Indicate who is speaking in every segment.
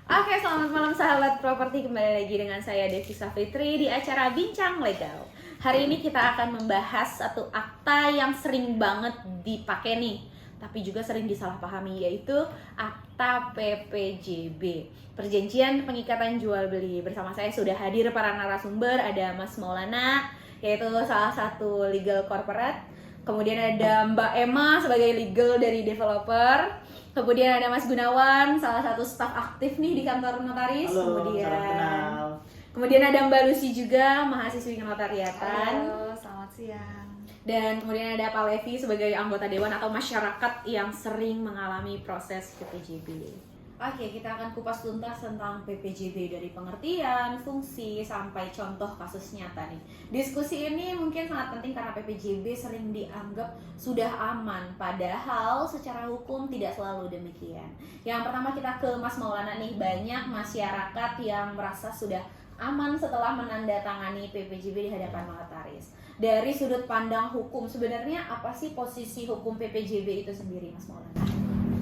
Speaker 1: Oke, selamat malam sahabat properti. Kembali lagi dengan saya Devisa Fitri di acara Bincang Legal. Hari ini kita akan membahas satu akta yang sering banget dipakai nih, tapi juga sering disalahpahami, yaitu Akta PPJB, Perjanjian Pengikatan Jual Beli. Bersama saya sudah hadir para narasumber, ada Mas Maulana, yaitu salah satu legal corporate. Kemudian ada Mbak Emma sebagai legal dari developer. Kemudian ada Mas Gunawan, salah satu staf aktif nih di kantor notaris.
Speaker 2: Halo, salam kenal.
Speaker 1: Kemudian ada Mbak Lucy juga, mahasiswi kenotariatan.
Speaker 3: Halo, selamat siang.
Speaker 1: Dan kemudian ada Pak Levi sebagai anggota dewan atau masyarakat yang sering mengalami proses PPJB. Oke, kita akan kupas tuntas tentang PPJB dari pengertian, fungsi, sampai contoh kasus nyata nih. Diskusi ini mungkin sangat penting karena PPJB sering dianggap sudah aman, padahal secara hukum tidak selalu demikian. Yang pertama kita ke Mas Maulana nih, banyak masyarakat yang merasa sudah aman setelah menandatangani PPJB di hadapan notaris. Dari sudut pandang hukum, sebenarnya apa sih posisi hukum PPJB itu sendiri, Mas Maulana?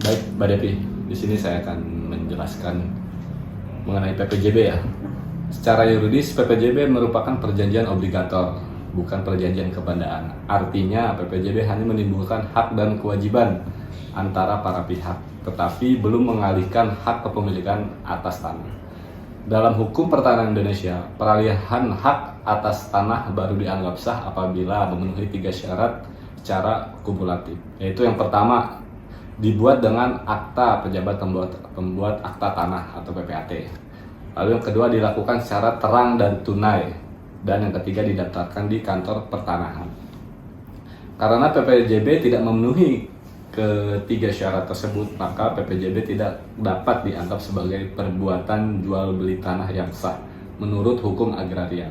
Speaker 4: Baik, Mbak Devi, di sini saya akan menjelaskan mengenai PPJB ya. Secara yuridis, PPJB merupakan perjanjian obligator, bukan perjanjian kebandaan. Artinya, PPJB hanya menimbulkan hak dan kewajiban antara para pihak, tetapi belum mengalihkan hak kepemilikan atas tanah. Dalam hukum pertanahan Indonesia, peralihan hak atas tanah baru dianggap sah apabila memenuhi 3 syarat secara kumulatif. Yaitu yang pertama, dibuat dengan akta pejabat pembuat akta tanah atau PPAT. Lalu yang kedua, dilakukan secara terang dan tunai. Dan yang ketiga, didaftarkan di kantor pertanahan. Karena PPJB tidak memenuhi ketiga syarat tersebut, maka PPJB tidak dapat dianggap sebagai perbuatan jual beli tanah yang sah menurut hukum agraria,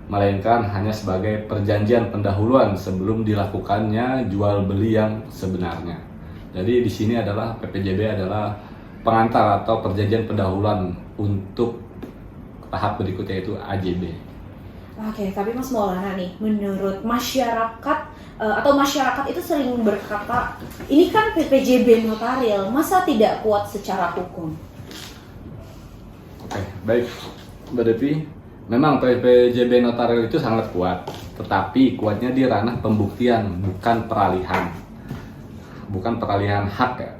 Speaker 4: melainkan hanya sebagai perjanjian pendahuluan sebelum dilakukannya jual beli yang sebenarnya. Jadi di sini adalah PPJB adalah pengantar atau perjanjian pendahuluan untuk tahap berikutnya, yaitu AJB.
Speaker 1: Oke, tapi Mas Maulana nih, menurut masyarakat atau masyarakat itu sering berkata, ini kan PPJB notarial, masa tidak kuat secara hukum?
Speaker 4: Oke, baik Mbak Devi, memang PPJB notarial itu sangat kuat, tetapi kuatnya di ranah pembuktian, bukan peralihan. Bukan peralihan hak ya.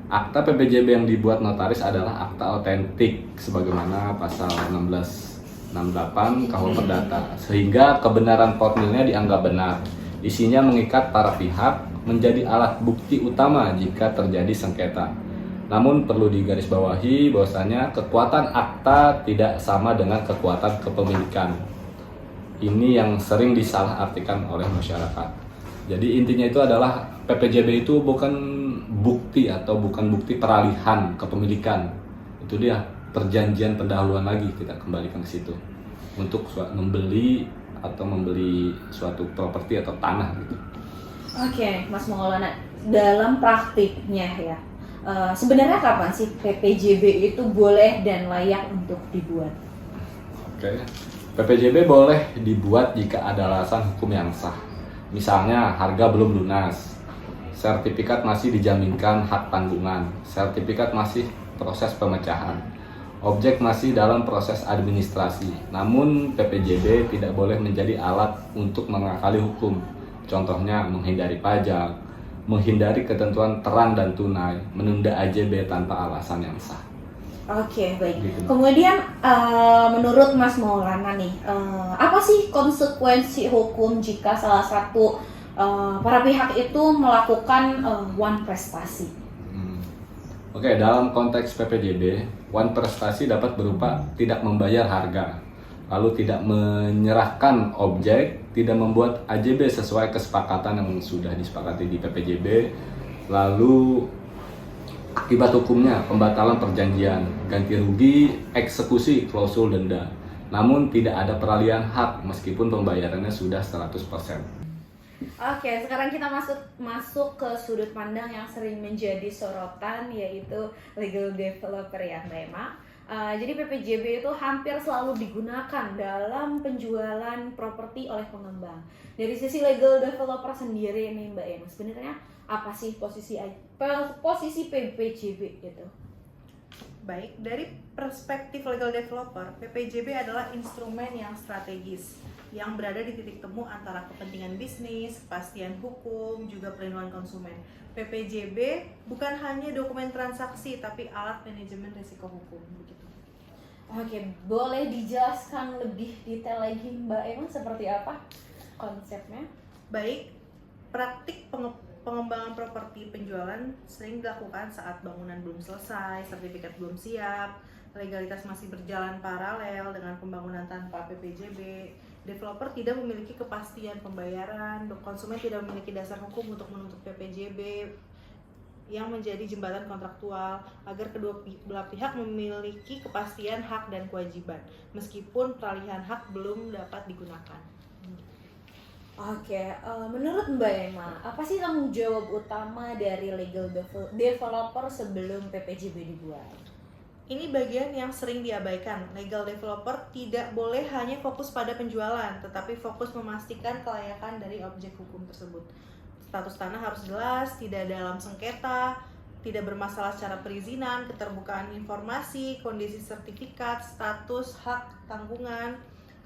Speaker 4: Akta PPJB yang dibuat notaris adalah akta otentik sebagaimana pasal 1668 KUH Perdata, sehingga kebenaran formilnya dianggap benar. Isinya mengikat para pihak menjadi alat bukti utama jika terjadi sengketa. Namun perlu digarisbawahi bahwasanya kekuatan akta tidak sama dengan kekuatan kepemilikan. Ini yang sering disalahartikan oleh masyarakat. Jadi intinya itu adalah PPJB itu bukan bukti atau bukan bukti peralihan kepemilikan. Itu dia perjanjian pendahuluan lagi, kita kembalikan ke situ untuk membeli suatu properti atau tanah gitu.
Speaker 1: Oke, Mas Maulana, dalam praktiknya ya, sebenarnya kapan sih PPJB itu boleh dan layak untuk dibuat?
Speaker 4: Oke, PPJB boleh dibuat jika ada alasan hukum yang sah. Misalnya harga belum lunas, sertifikat masih dijaminkan hak tanggungan, sertifikat masih proses pemecahan, objek masih dalam proses administrasi. Namun PPJB tidak boleh menjadi alat untuk mengakali hukum. Contohnya menghindari pajak, menghindari ketentuan terang dan tunai, menunda AJB tanpa alasan yang sah.
Speaker 1: Oke, baik.
Speaker 4: Gitu.
Speaker 1: Kemudian menurut Mas Maulana nih, apa sih konsekuensi hukum jika salah satu para pihak itu melakukan one prestasi?
Speaker 4: Oke, dalam konteks PPJB, one prestasi dapat berupa tidak membayar harga, lalu tidak menyerahkan objek, tidak membuat AJB sesuai kesepakatan yang sudah disepakati di PPJB, lalu akibat hukumnya pembatalan perjanjian, ganti rugi, eksekusi, klausul denda. Namun tidak ada peralihan hak meskipun pembayarannya sudah 100%.
Speaker 1: Oke, sekarang kita masuk ke sudut pandang yang sering menjadi sorotan, yaitu legal developer ya, Mbak Emma. Jadi PPJB itu hampir selalu digunakan dalam penjualan properti oleh pengembang. Dari sisi legal developer sendiri nih Mbak Emma, sebenarnya apa sih posisi PPJB itu?
Speaker 2: Baik, dari perspektif legal developer, PPJB adalah instrumen yang strategis yang berada di titik temu antara kepentingan bisnis, kepastian hukum, juga perlindungan konsumen. PPJB bukan hanya dokumen transaksi, tapi alat manajemen risiko hukum. Begitu.
Speaker 1: Oke, boleh dijelaskan lebih detail lagi Mbak Emma seperti apa konsepnya?
Speaker 2: Baik, praktik pengembangan properti penjualan sering dilakukan saat bangunan belum selesai, sertifikat belum siap, legalitas masih berjalan paralel dengan pembangunan tanpa PPJB, developer tidak memiliki kepastian pembayaran, konsumen tidak memiliki dasar hukum untuk menuntut PPJB yang menjadi jembatan kontraktual agar kedua belah pihak memiliki kepastian hak dan kewajiban meskipun peralihan hak belum dapat digunakan.
Speaker 1: Oke, menurut Mbak Emma, apa sih tanggung jawab utama dari legal developer sebelum PPJB dibuat?
Speaker 2: Ini bagian yang sering diabaikan. Legal developer tidak boleh hanya fokus pada penjualan, tetapi fokus memastikan kelayakan dari objek hukum tersebut. Status tanah harus jelas, tidak dalam sengketa, tidak bermasalah secara perizinan, keterbukaan informasi, kondisi sertifikat, status hak tanggungan,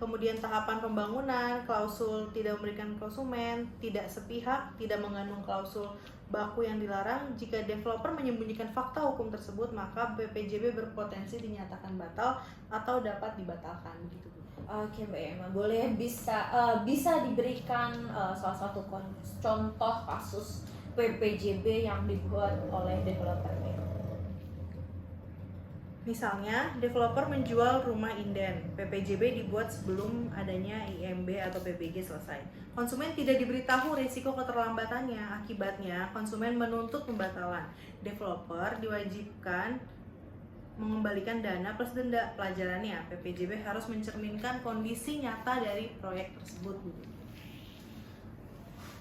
Speaker 2: kemudian tahapan pembangunan, klausul tidak memberikan konsumen, tidak sepihak, tidak mengandung klausul baku yang dilarang. Jika developer menyembunyikan fakta hukum tersebut, maka BPJB berpotensi dinyatakan batal atau dapat dibatalkan. Begitu.
Speaker 1: Oke Mbak Emma, boleh bisa diberikan salah satu contoh kasus PPJB yang dibuat oleh developer ini?
Speaker 2: Misalnya, developer menjual rumah inden, PPJB dibuat sebelum adanya IMB atau PBG selesai. Konsumen tidak diberitahu risiko keterlambatannya, akibatnya konsumen menuntut pembatalan. Developer diwajibkan mengembalikan dana plus denda. Pelajarannya, PPJB harus mencerminkan kondisi nyata dari proyek tersebut.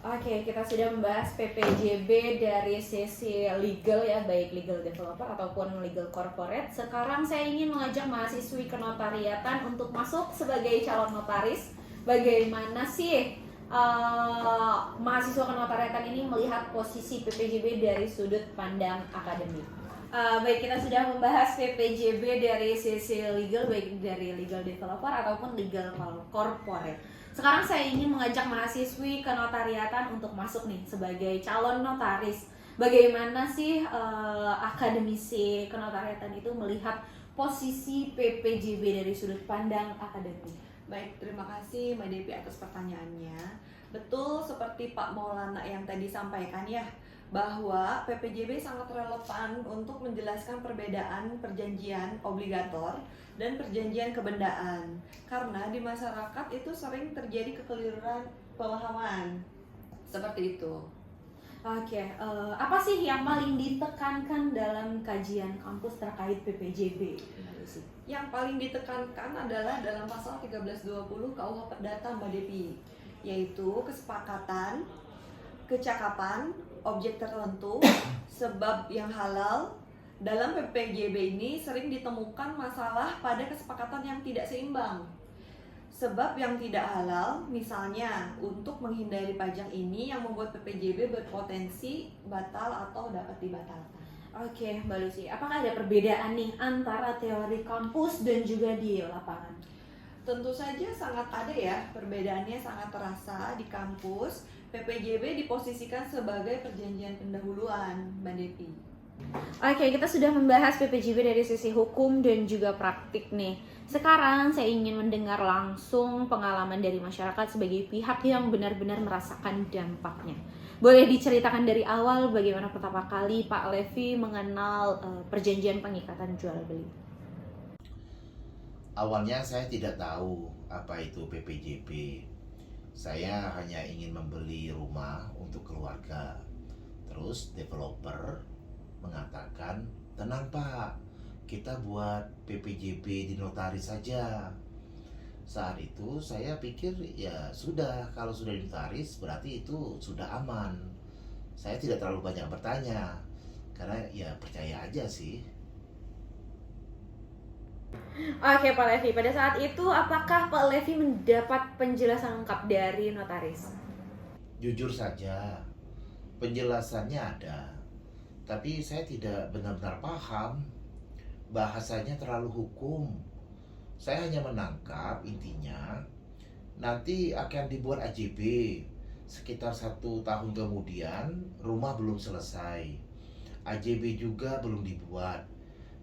Speaker 1: Oke, kita sudah membahas PPJB dari sisi legal ya, baik legal developer ataupun legal corporate. Sekarang saya ingin mengajak mahasiswi kenotariatan untuk masuk sebagai calon notaris. Bagaimana sih mahasiswa kenotariatan ini melihat posisi PPJB dari sudut pandang akademik? Baik, kita sudah membahas PPJB dari sisi legal, baik dari legal developer ataupun legal corporate. Sekarang saya ingin mengajak mahasiswi kenotariatan untuk masuk nih sebagai calon notaris. Bagaimana sih akademisi kenotariatan itu melihat posisi PPJB dari sudut pandang akademik?
Speaker 3: Baik, terima kasih Mbak Devi atas pertanyaannya. Betul seperti Pak Maulana yang tadi sampaikan ya, bahwa PPJB sangat relevan untuk menjelaskan perbedaan perjanjian obligator dan perjanjian kebendaan. Karena di masyarakat itu sering terjadi kekeliruan pemahaman seperti itu.
Speaker 1: Oke, apa sih yang paling ditekankan dalam kajian kampus terkait PPJB?
Speaker 3: Yang paling ditekankan adalah dalam pasal 1320 KUH Perdata Mbak Devi, yaitu kesepakatan, kecakapan, objek tertentu, sebab yang halal. Dalam PPJB ini sering ditemukan masalah pada kesepakatan yang tidak seimbang. Sebab yang tidak halal, misalnya untuk menghindari pajak ini yang membuat PPJB berpotensi batal atau dapat dibatalkan.
Speaker 1: Oke, Mbak Lucy, apakah ada perbedaan nih antara teori kampus dan juga di lapangan?
Speaker 3: Tentu saja sangat ada ya, perbedaannya sangat terasa di kampus. PPJB diposisikan sebagai perjanjian pendahuluan, Mbak Devi.
Speaker 1: Oke, kita sudah membahas PPJB dari sisi hukum dan juga praktik nih. Sekarang saya ingin mendengar langsung pengalaman dari masyarakat sebagai pihak yang benar-benar merasakan dampaknya. Boleh diceritakan dari awal bagaimana pertama kali Pak Levi mengenal perjanjian pengikatan jual beli?
Speaker 5: Awalnya saya tidak tahu apa itu PPJB. Saya hanya ingin membeli rumah untuk keluarga. Terus developer mengatakan, tenang Pak, kita buat PPJB di notaris saja. Saat itu saya pikir ya sudah, kalau sudah di notaris berarti itu sudah aman. Saya tidak terlalu banyak bertanya, karena ya percaya aja sih.
Speaker 1: Oke Pak Levi, pada saat itu apakah Pak Levi mendapat penjelasan lengkap dari notaris?
Speaker 5: Jujur saja, penjelasannya ada, tapi saya tidak benar-benar paham. bahasanya terlalu hukum. Saya hanya menangkap intinya nanti akan dibuat AJB. Sekitar 1 tahun kemudian rumah belum selesai, AJB juga belum dibuat.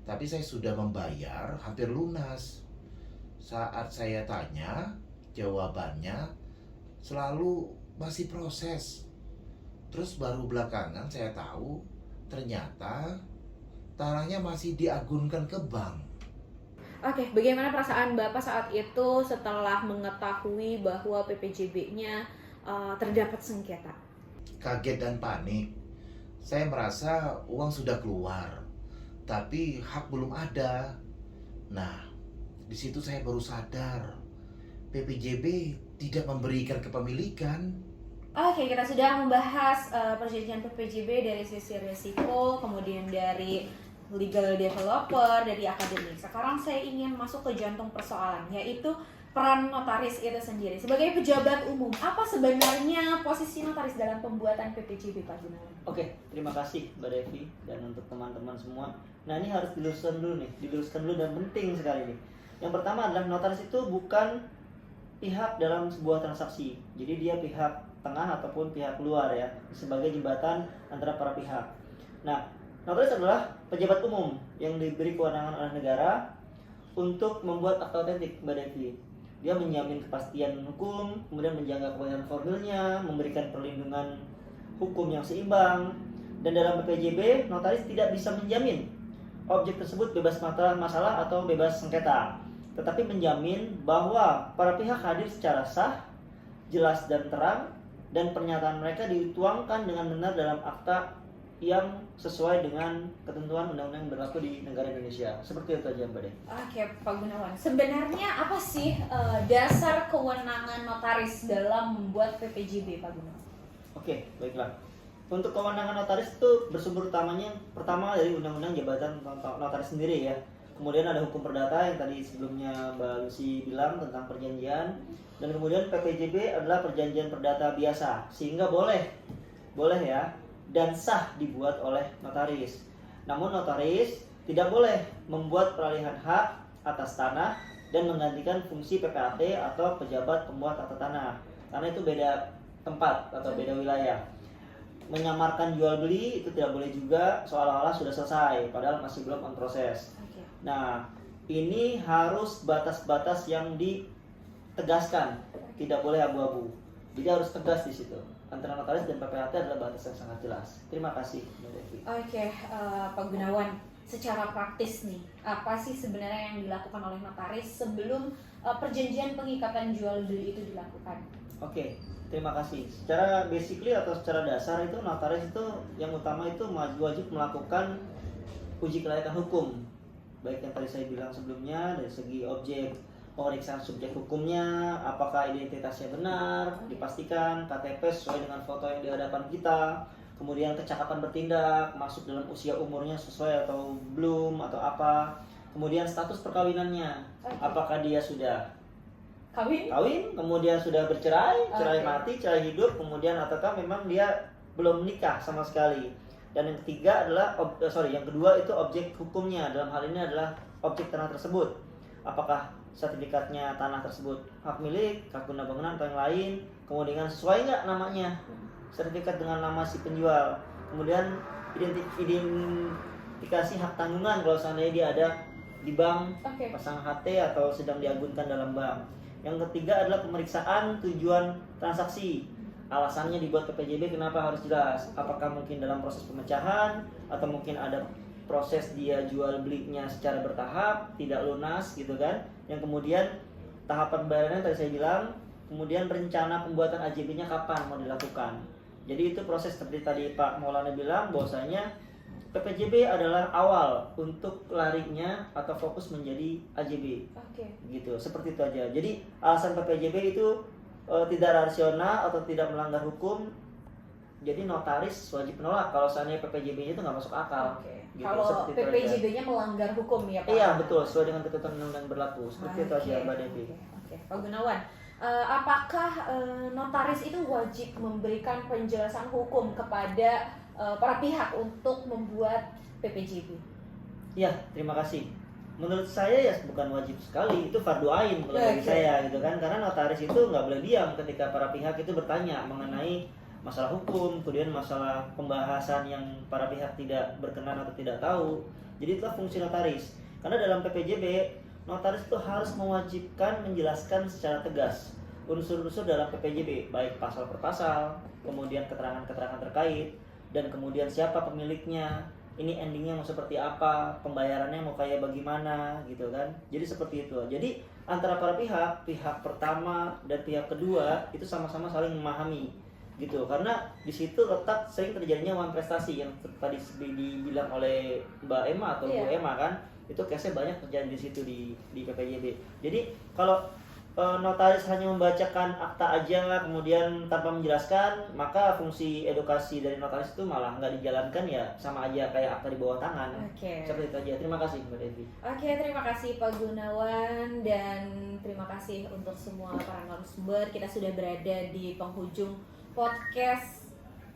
Speaker 5: Tapi saya sudah membayar hampir lunas. Saat saya tanya, jawabannya selalu masih proses. Terus baru belakangan saya tahu ternyata tanahnya masih diagunkan ke bank.
Speaker 1: Oke, bagaimana perasaan Bapak saat itu setelah mengetahui bahwa PPJB-nya terdapat sengketa?
Speaker 5: Kaget dan panik. Saya merasa uang sudah keluar, tapi hak belum ada. Nah, di situ saya baru sadar PPJB tidak memberikan kepemilikan.
Speaker 1: Oke, kita sudah membahas perjanjian PPJB dari sisi risiko, kemudian dari legal developer, dari akademik. Sekarang saya ingin masuk ke jantung persoalan, yaitu peran notaris itu sendiri. Sebagai pejabat umum, apa sebenarnya posisi notaris dalam pembuatan PPJB, Pak Gunawan?
Speaker 6: Oke, terima kasih Mbak Devi dan untuk teman-teman semua. Nah, ini harus diluruskan dulu dan penting sekali nih. Yang pertama adalah notaris itu bukan pihak dalam sebuah transaksi. Jadi dia pihak tengah ataupun pihak luar ya, sebagai jembatan antara para pihak. Nah, notaris adalah pejabat umum yang diberi kewenangan oleh negara untuk membuat akta otentik, Mbak Devi. Dia menjamin kepastian hukum, kemudian menjaga kebenaran formilnya, memberikan perlindungan hukum yang seimbang. Dan dalam PPJB, notaris tidak bisa menjamin objek tersebut bebas masalah atau bebas sengketa, tetapi menjamin bahwa para pihak hadir secara sah, jelas dan terang, dan pernyataan mereka dituangkan dengan benar dalam akta yang sesuai dengan ketentuan undang-undang yang berlaku di negara Indonesia. Seperti itu aja, Mbak Devi.
Speaker 1: Oke, Pak Gunawan. Sebenarnya apa sih dasar kewenangan notaris dalam membuat PPJB, Pak Gunawan?
Speaker 6: Oke, baiklah. Untuk kewenangan notaris itu bersumber utamanya pertama dari Undang-Undang Jabatan Notaris sendiri ya. Kemudian ada hukum perdata yang tadi sebelumnya Mbak Lucy bilang tentang perjanjian. Dan kemudian PPJB adalah perjanjian perdata biasa, sehingga boleh ya, dan sah dibuat oleh notaris. Namun notaris tidak boleh membuat peralihan hak atas tanah dan menggantikan fungsi PPAT atau pejabat pembuat tata tanah, karena itu beda tempat atau beda wilayah. Menyamarkan jual beli itu tidak boleh juga, seolah-olah sudah selesai padahal masih belum on proses. Nah, ini harus batas-batas yang ditegaskan, tidak boleh abu-abu. Jadi harus tegas di situ. Antara notaris dan PPAT adalah batas yang sangat jelas. Terima kasih, Mbak Devi.
Speaker 1: Oke, Pak Gunawan, secara praktis nih, apa sih sebenarnya yang dilakukan oleh notaris sebelum perjanjian pengikatan jual beli itu dilakukan?
Speaker 6: Oke, terima kasih. Secara basically atau secara dasar itu notaris itu yang utama itu wajib melakukan uji kelayakan hukum. Baik yang tadi saya bilang sebelumnya dari segi objek, pemeriksaan subjek hukumnya, apakah identitasnya benar, dipastikan KTP sesuai dengan foto yang di hadapan kita, kemudian kecakapan bertindak, masuk dalam usia umurnya sesuai atau belum atau apa, kemudian status perkawinannya, apakah dia sudah kawin, kemudian sudah bercerai, cerai mati, cerai hidup, kemudian ataukah memang dia belum menikah sama sekali. Dan yang ketiga adalah yang kedua itu objek hukumnya, dalam hal ini adalah objek tanah tersebut, apakah sertifikatnya tanah tersebut hak milik, hak guna bangunan atau yang lain, kemudian sesuai nggak namanya, sertifikat dengan nama si penjual, kemudian identifikasi hak tanggungan kalau seandainya dia ada di bank, pasang HT atau sedang diagunkan dalam bank. Yang ketiga adalah pemeriksaan tujuan transaksi, alasannya dibuat PPJB kenapa harus jelas, apakah mungkin dalam proses pemecahan atau mungkin ada proses dia jual belinya secara bertahap, tidak lunas gitu kan. Yang kemudian tahapan pembayarannya tadi saya bilang, kemudian rencana pembuatan AJB-nya kapan mau dilakukan. Jadi itu proses seperti tadi Pak Maulana bilang bahwasanya PPJB adalah awal untuk larinya atau fokus menjadi AJB. Gitu, seperti itu aja. Jadi alasan PPJB itu tidak rasional atau tidak melanggar hukum. Jadi notaris wajib menolak kalau seandainya PPJB-nya itu nggak masuk akal. Gitu,
Speaker 1: kalau PPJB-nya melanggar hukum ya Pak?
Speaker 6: Iya betul, sesuai dengan ketentuan undang-undang berlaku. Seperti itu aja Mbak Devi.
Speaker 1: Pak Gunawan, apakah notaris itu wajib memberikan penjelasan hukum kepada para pihak untuk membuat PPJB?
Speaker 6: Ya, terima kasih. Menurut saya ya bukan wajib sekali, itu fardu ain kalau bagi
Speaker 1: Oke.
Speaker 6: saya gitu kan. Karena notaris itu nggak boleh diam ketika para pihak itu bertanya mengenai masalah hukum, kemudian masalah pembahasan yang para pihak tidak berkenan atau tidak tahu. Jadi itulah fungsi notaris. Karena dalam PPJB, notaris itu harus mewajibkan menjelaskan secara tegas unsur-unsur dalam PPJB, baik pasal per pasal, kemudian keterangan-keterangan terkait, dan kemudian siapa pemiliknya, ini endingnya mau seperti apa, pembayarannya mau kayak bagaimana gitu kan. Jadi seperti itu. Jadi antara para pihak, pihak pertama dan pihak kedua itu sama-sama saling memahami gitu. Karena di situ letak sering terjadinya uang prestasi yang tadi dibilang oleh Mbak Emma atau Bu
Speaker 1: Iya.
Speaker 6: Emma kan, itu case-nya banyak terjadi di situ di PPJB. Jadi kalau notaris hanya membacakan akta aja kemudian tanpa menjelaskan, maka fungsi edukasi dari notaris itu malah nggak dijalankan, ya sama aja kayak akta di bawah tangan.
Speaker 1: Oke.
Speaker 6: Seperti itu aja. Terima kasih Mbak Devi.
Speaker 1: Oke, terima kasih Pak Gunawan dan terima kasih untuk semua para narasumber. Kita sudah berada di penghujung podcast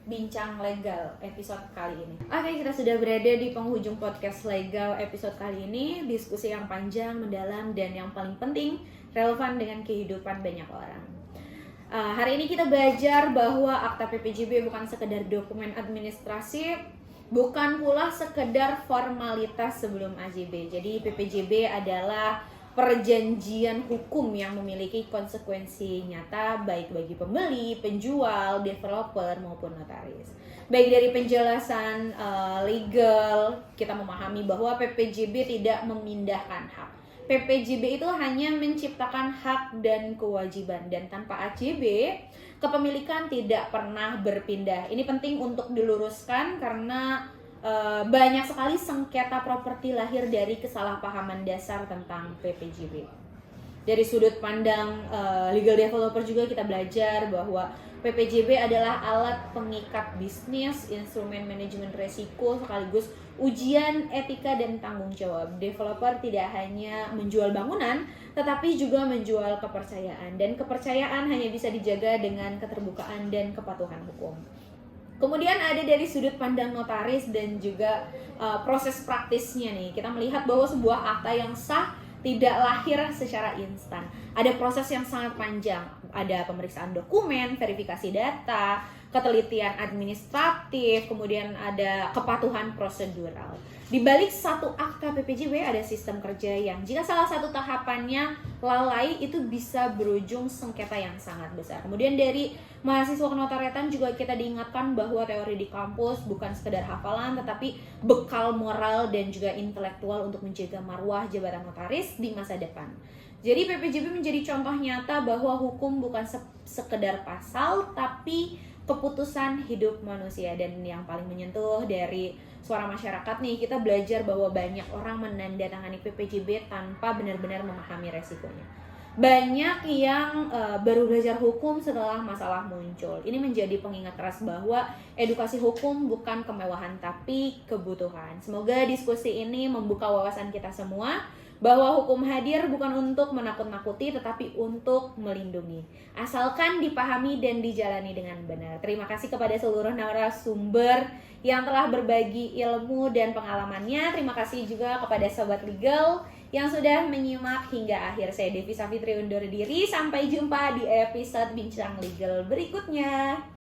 Speaker 1: Bincang Legal episode kali ini. Oke, kita sudah berada di penghujung podcast legal episode kali ini. Diskusi yang panjang, mendalam, dan yang paling penting relevan dengan kehidupan banyak orang. Hari ini kita belajar bahwa akta PPJB bukan sekedar dokumen administrasi, bukan pula sekedar formalitas sebelum AJB. Jadi PPJB adalah perjanjian hukum yang memiliki konsekuensi nyata baik bagi pembeli, penjual, developer maupun notaris. Baik dari penjelasan legal, kita memahami bahwa PPJB tidak memindahkan hak. PPJB itu hanya menciptakan hak dan kewajiban, dan tanpa AJB kepemilikan tidak pernah berpindah. Ini penting untuk diluruskan karena banyak sekali sengketa properti lahir dari kesalahpahaman dasar tentang PPJB. Dari sudut pandang legal developer juga kita belajar bahwa PPJB adalah alat pengikat bisnis, instrumen manajemen resiko, sekaligus ujian etika dan tanggung jawab. Developer tidak hanya menjual bangunan, tetapi juga menjual kepercayaan. Dan kepercayaan hanya bisa dijaga dengan keterbukaan dan kepatuhan hukum. Kemudian ada dari sudut pandang notaris dan juga proses praktisnya nih. Kita melihat bahwa sebuah akta yang sah tidak lahir secara instan. Ada proses yang sangat panjang. Ada pemeriksaan dokumen, verifikasi data, ketelitian administratif, kemudian ada kepatuhan prosedural. Di balik satu akta PPJB ada sistem kerja yang jika salah satu tahapannya lalai itu bisa berujung sengketa yang sangat besar. Kemudian dari mahasiswa kenotariatan juga kita diingatkan bahwa teori di kampus bukan sekedar hafalan tetapi bekal moral dan juga intelektual untuk menjaga marwah jabatan notaris di masa depan. Jadi PPJB menjadi contoh nyata bahwa hukum bukan sekedar pasal tapi keputusan hidup manusia. Dan yang paling menyentuh dari suara masyarakat nih, kita belajar bahwa banyak orang menandatangani PPJB tanpa benar-benar memahami resikonya. Banyak yang baru belajar hukum setelah masalah muncul. Ini menjadi pengingat keras bahwa edukasi hukum bukan kemewahan tapi kebutuhan. Semoga diskusi ini membuka wawasan kita semua bahwa hukum hadir bukan untuk menakut-nakuti tetapi untuk melindungi, asalkan dipahami dan dijalani dengan benar. Terima kasih kepada seluruh narasumber yang telah berbagi ilmu dan pengalamannya. Terima kasih juga kepada Sobat Legal yang sudah menyimak hingga akhir. Saya Devi Savitri undur diri, sampai jumpa di episode Bincang Legal berikutnya.